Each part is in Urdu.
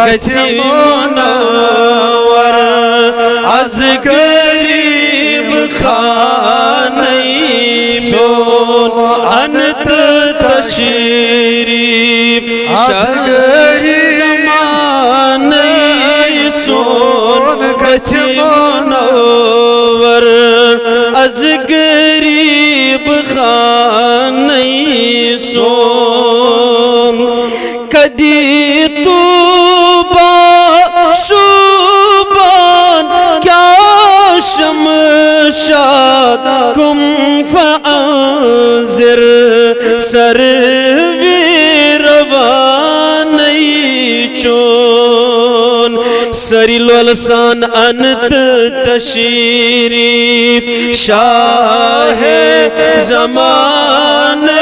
گچی منور از غریب خانه سون انت تشریف از غریب زمانه سون گچی منور از غریب خانه سون کدی تو شمشاد کم فانذر سر ویروانی چون سری لولسان انت تشریف شاہ زمانی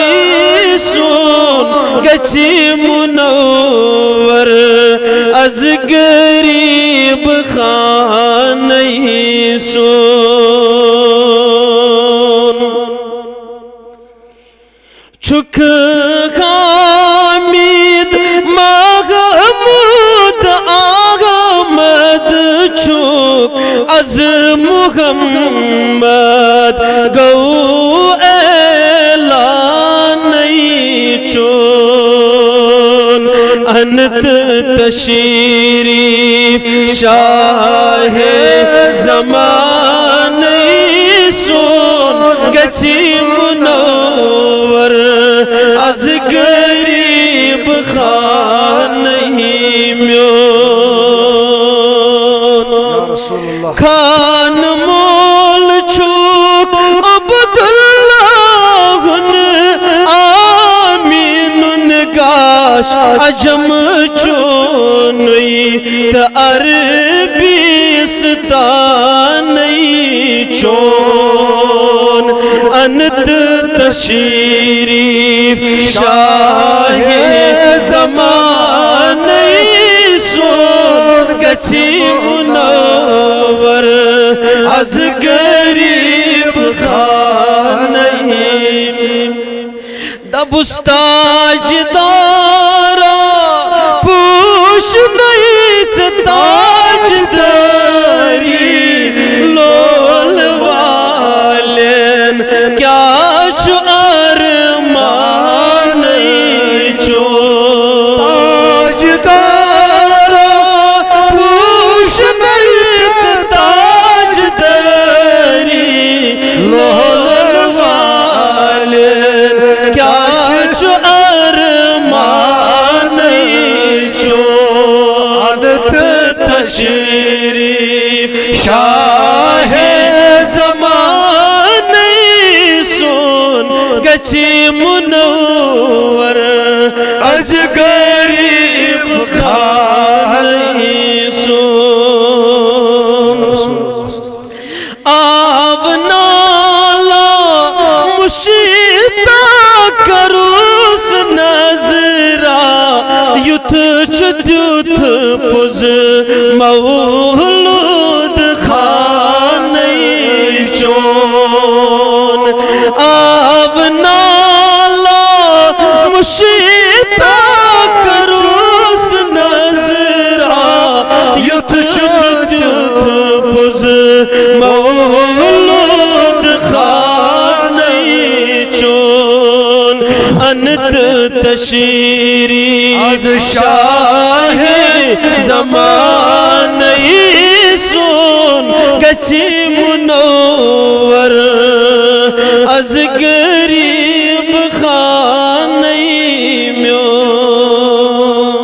سون گچی منور از غریب خانه سون چک حامد محمود احمد چک از محمد گو اعلانی چون انت تشریف شاہ زمانی سون گچی منور از غریب خانه میون خان مول چوک عبداللہ آمین نگاش عجم چونی تا عربستانی چون انت تشریف شاہ زمانی سون گچی منور از غریب خانه دبستاج دارا پوش نیچ تاج داری لول والین کیا چو ارمانی چون تاج دارا پوش نیچ تاج داری لول والین کیا چو ارمانی چون تشریف شاہ زمانی سون گچی منور از غریب خانه سون آب نالا مشیتا کروس نظرا یوت چدیوت پوز مولود خانه چون آب نالا مشیتا کروس نظرا یوت چدیوت پوز مولود خانه چون انت تشریف از شاہ زمانی سون گچی منور از غریب خانه میون